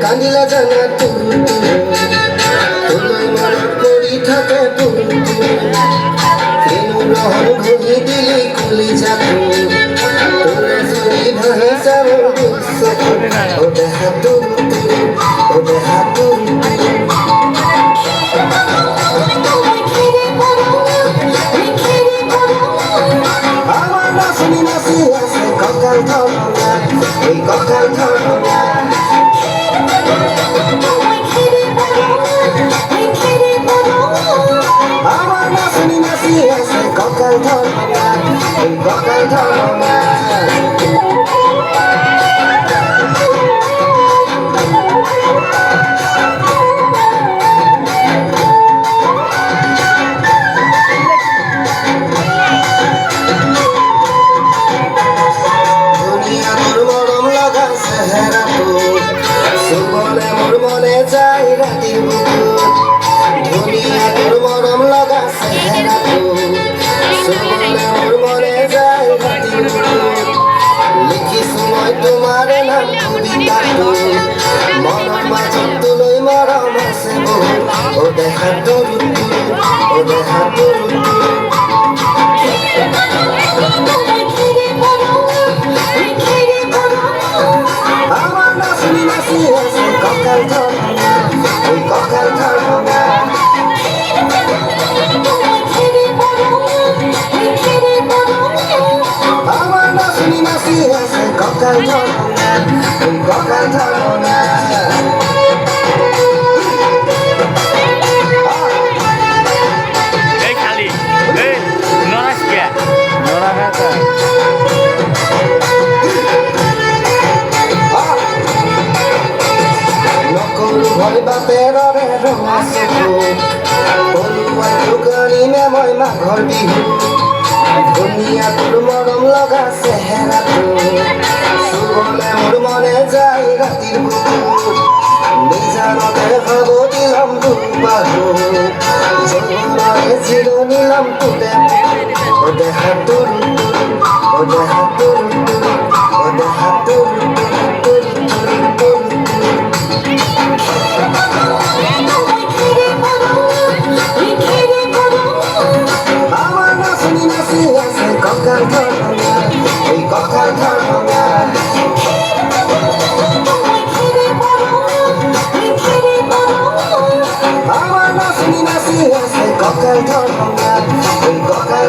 কান্দিলা জানা তোমায় মনে করি থাকে কেন রহন ঘুরি দিলি খুলি যাবো তোরা যদি ভাষা ওটা হাতুর ওটা হাতুর আমার নাচনি নাচি আছে ককাল ধরনা এই ককাল ধরনা আমার নাচনি নাচি আছে ককাল ধরনা এই ককাল ধরনা সুবলে মোর মনে যাই রাতির বুকুর দুনিয়া তোর মরম লাগা সেহেরা সুবলে মোর মনে যাই রাতির বুকুর লিখি সময় তোমার নাম কবিতা মনের মাঝত তুলই মরম আছে বহু ও দেখা তোর ও দেখা তোর আমার নাচনি নাচি আছে ককাল ধরনা ওই ককাল ধরনা আমার নাচনি নাচি আছে ককাল ধরনা ওই ককাল ধরনা ভয় বাপের আছে করি নে মই মাঘৰ বিহু ধুনীয়া তোৰ মৰম লগা চেহেৰা চুবলে মোৰ মনে যায় ৰাতিৰ বুকুত নিজানতে হব দিলাম দুবাহু জীৱনৰে জিৰণি লম তোতে ও দেহা তোৰ ও দেহা তোৰ ও দেহা তোৰ আমার নাচনি নাচি আছে ককাল ধরনা এই ককাল ধরনা আমার নাচনি নাচি আছে ককাল ধরনা এই ককাল